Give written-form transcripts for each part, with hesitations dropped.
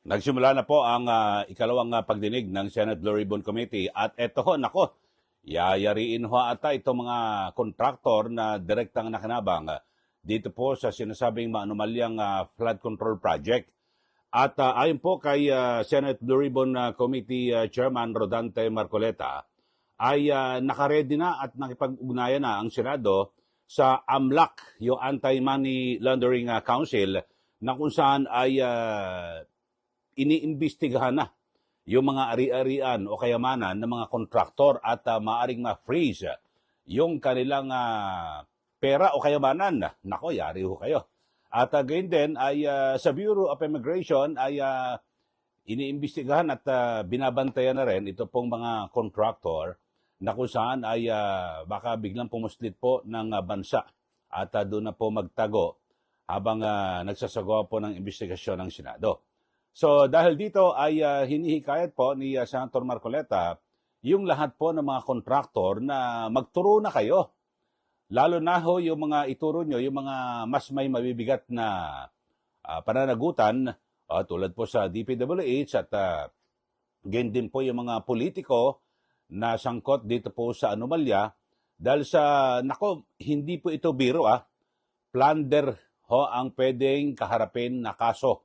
Nagsimula na po ang ikalawang pagdinig ng Senate Blue Ribbon Committee at eto ho, nako, yayariin ho ata itong mga kontraktor na direktang nakinabang dito po sa sinasabing maanumalyang flood control project. At ayon po kay Senate Blue Ribbon Committee Chairman Rodante Marcoleta, ay nakaredy na at nakipag-ugnayan na ang Senado sa AMLAC, yung Anti-Money Laundering Council, na kung saan ay iniimbestigahan na yung mga ari-arian o kayamanan ng mga kontraktor at maaring ma-freeze yung kanilang pera o kayamanan. Nako, yari ho kayo. At gayon din ay sa Bureau of Immigration ay iniimbestigahan at binabantayan na rin ito pong mga kontraktor na kung saan ay baka biglang pumuslit po ng bansa at doon na po magtago habang nagsasagawa po ng investigasyon ng Senado. So dahil dito ay hinihikayat po ni Senator Marcoleta yung lahat po ng mga kontraktor na magturo na kayo. Lalo na ho yung mga ituro nyo, yung mga mas may mabibigat na pananagutan tulad po sa DPWH at ganyan din po yung mga politiko na sangkot dito po sa anomalya. Dahil sa, nako, hindi po ito biro plunder ho ang pwedeng kaharapin na kaso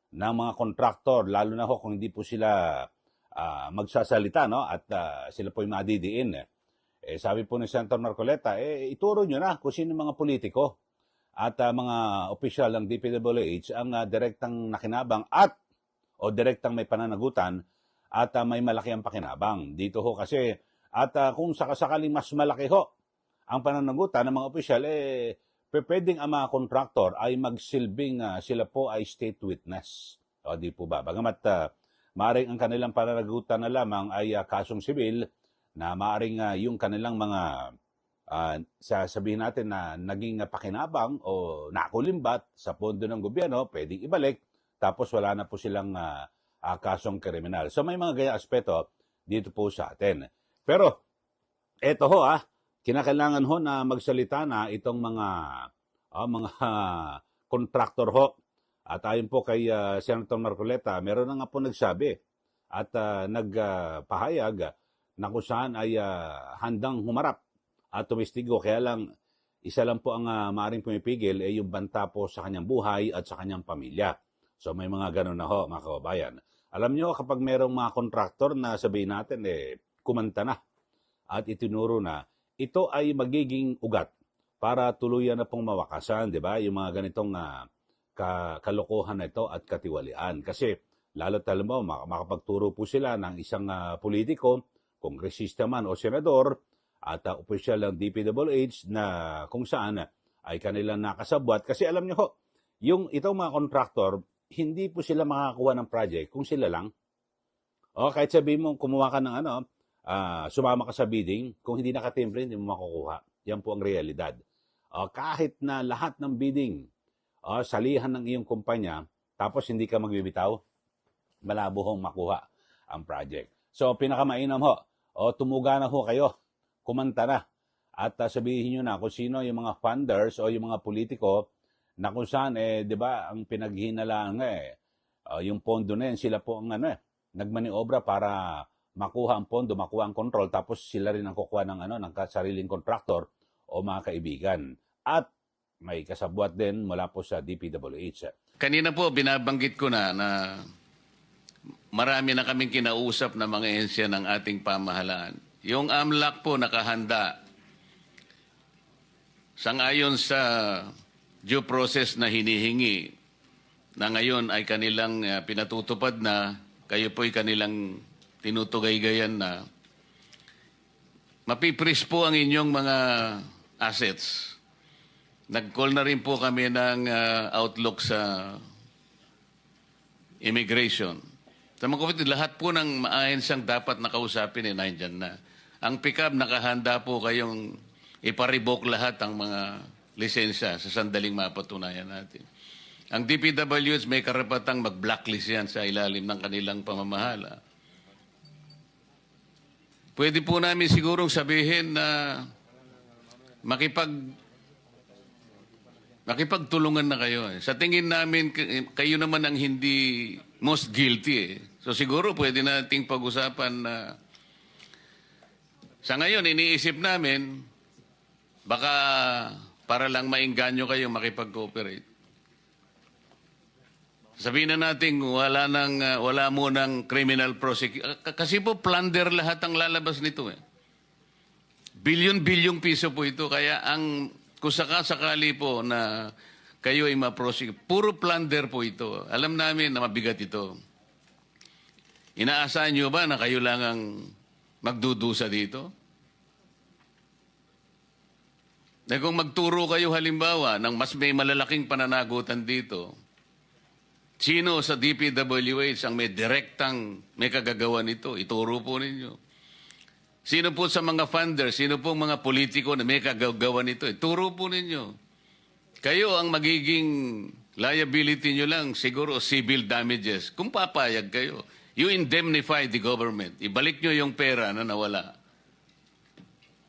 ng mga kontraktor, lalo na ho kung hindi po sila magsasalita, no? At sila po yung madidiin. Sabi po ni Senator Marcoleta, ituro nyo na kung sino mga politiko at mga opisyal ng DPWH ang direktang nakinabang o direktang may pananagutan at may malaki ang pakinabang. Dito ho kasi, at kung sakasakaling mas malaki ho ang pananagutan ng mga opisyal, pwedeng ang mga kontraktor ay magsilbing sila po ay state witness. O di po ba? Bagamat maaring ang kanilang pananagutan na lamang ay kasong sibil na maaring yung kanilang mga sasabihin natin na naging pakinabang o nakulimbat sa pondo ng gobyerno, pwedeng ibalik, tapos wala na po silang kasong kriminal. So may mga ganyang aspeto dito po sa atin. Pero eto ho kinakailangan ho na magsalita na itong mga kontraktor ho. At ayon po kay Senator Marcoleta, meron na nga po nagsabi at nagpahayag na kung saan ay handang humarap at tumistigo. Kaya lang, isa lang po ang maaaring pumipigil yung banta po sa kanyang buhay at sa kanyang pamilya. So may mga ganun na ho, mga kababayan. Alam nyo, kapag merong mga kontraktor na sabihin natin, kumanta na at itinuro na, ito ay magiging ugat para tuluyan na pong mawakasan, di ba? Yung mga ganitong kalokohan na ito at katiwalian. Kasi lalo mo, makapagturo po sila ng isang politiko, kongresista man o senador, at opisyal ng DPWH na kung saan ay kanilang nakasabwat. Kasi alam nyo ho, itong mga kontraktor, hindi po sila makakuha ng project kung sila lang. O kahit sabihin mo, kumuha ka ng sumama ka sa bidding, kung hindi nakatimbre, hindi mo makukuha. Yan po ang realidad. Kahit na lahat ng bidding, salihan ng iyong kumpanya, tapos hindi ka magbibitaw, malabo hong makuha ang project. So, pinakamainam ho, tumuga na ho kayo, kumanta na, at sabihin nyo na kung sino yung mga funders o yung mga politiko na kung saan, di ba, ang pinaghinalaan yung pondo na yan, sila po ang nagmaniobra para makuha ang pondo, makuha ang control, tapos sila rin ang kukuha ng sariling kontraktor o mga kaibigan. At may kasabwat din mula po sa DPWH. Kanina po, binabanggit ko na marami na kaming kinausap na mga ehensya ng ating pamahalaan. Yung AMLAC po nakahanda sangayon sa due process na hinihingi na ngayon ay kanilang pinatutupad na, kayo po'y kanilang tinutugay-gayan na, mapipris po ang inyong mga assets. Nag-call na rin po kami ng outlook sa immigration. Sa mga kapatid, lahat po ng maahensang dapat nakausapin nandyan na. Ang pick-up, nakahanda po kayong iparevoke lahat ang mga lisensya sa sandaling mapatunayan natin. Ang DPWH may karapatang mag-blacklist yan sa ilalim ng kanilang pamamahala. Pwede po namin sigurong sabihin na makipagtulungan na kayo. Sa tingin namin, kayo naman ang hindi most guilty eh. So siguro pwede nating pag-usapan na sa ngayon iniisip namin baka para lang maengganyo kayo makipag-cooperate. Sabihin na natin wala mo ng criminal prosecution. Kasi po plunder lahat ang lalabas nito eh. Bilyon-bilyong piso po ito. Kaya kung sakali po na kayo ay ma-prosecute, puro plunder po ito. Alam namin na mabigat ito. Inaasahan nyo ba na kayo lang ang magdudusa dito? Na kung magturo kayo halimbawa ng mas may malalaking pananagutan dito, sino sa DPWH ang may kagagawa nito? Ituro po ninyo. Sino po sa mga funders, sino po mga politiko na may kagagawa nito? Ituro po ninyo. Kayo ang magiging liability nyo lang, siguro civil damages. Kung papayag kayo, you indemnify the government. Ibalik nyo yung pera na nawala.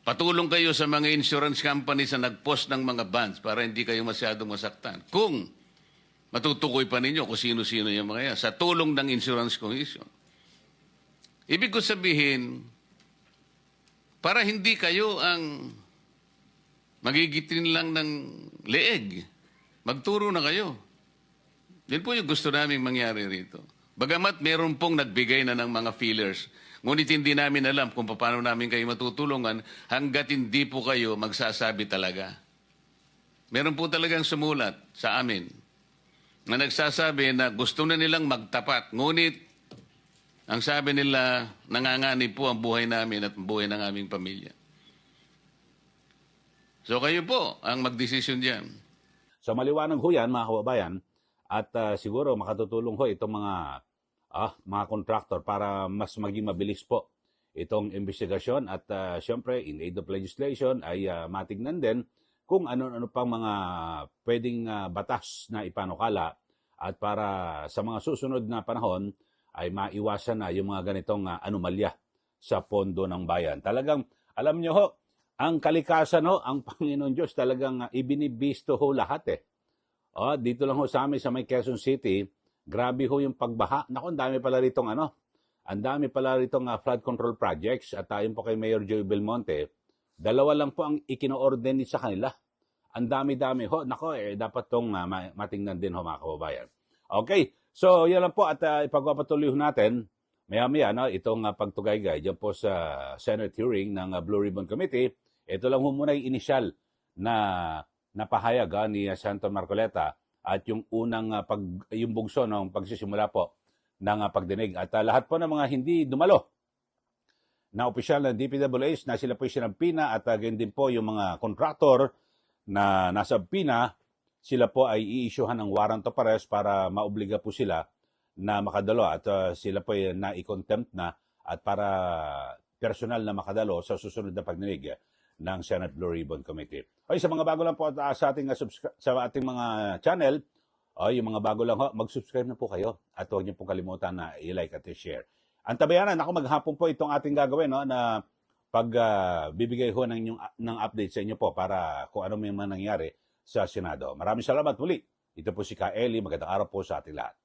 Patulong kayo sa mga insurance companies na nag-post ng mga bonds para hindi kayo masyadong masaktan. Kung matutukoy pa ninyo kung sino-sino yung mga yan sa tulong ng Insurance Commission. Ibig ko sabihin, para hindi kayo ang magigitin lang ng leeg, magturo na kayo. Yan po yung gusto namin mangyari rito. Bagamat meron pong nagbigay na ng mga feelers, ngunit hindi namin alam kung paano namin kayo matutulungan hanggat hindi po kayo magsasabi talaga. Meron po talagang sumulat sa amin na nagsasabi na gusto na nilang magtapat. Ngunit, ang sabi nila, nanganganib po ang buhay namin at ang buhay ng aming pamilya. So kayo po ang magdesisyon dyan. So maliwanag ho yan, mga kababayan, at siguro makatutulong ho itong mga contractor para mas maging mabilis po itong investigasyon at syempre in aid of legislation ay matignan din kung ano-ano pang mga pwedeng batas na ipanukala at para sa mga susunod na panahon ay maiwasan na yung mga ganitong anomalya sa pondo ng bayan. Talagang, alam nyo ho, ang kalikasan ho, ang Panginoon Diyos talagang ibinibisto ho lahat eh. Dito lang ho sa amin sa may Quezon City, grabe ho yung pagbaha. Naku, ang dami pala ritong flood control projects at ayon po kay Mayor Joey Belmonte, 2 lang po ang ikino-order sa kanila. Ang dami-dami ho. Nako, dapat tong matingnan din ho, mga kababayan. Okay, so yan lang po at ipagpapatuloy ho natin maya-maya itong pagtugaygay dyan po sa Senate hearing ng Blue Ribbon Committee. Ito lang ho muna yung initial na napahayag ni Senator Marcoleta at yung unang yung bugso ng pagsisimula po ng pagdinig. At lahat po ng mga hindi dumalo na opisyal ng DPWH na sila po yung sinampina at ganyan din po yung mga contractor na nasa PINA, sila po ay i-issuehan ng warrant of arrest para maobliga po sila na makadalo at sila po ay na-contempt na at para personal na makadalo sa susunod na pagdinig ng Senate Blue Ribbon Committee. Okay, sa mga bago lang po sa ating mga channel, yung mga bago lang ho, mag-subscribe na po kayo at huwag niyo pong kalimutan na i-like at i-share. Ang tabayanan, maghapon po itong ating gagawin na bibigay ho ng update sa inyo po para kung ano may nangyari sa Senado. Maraming salamat muli. Ito po si Ka Eli. Magandang araw po sa ating lahat.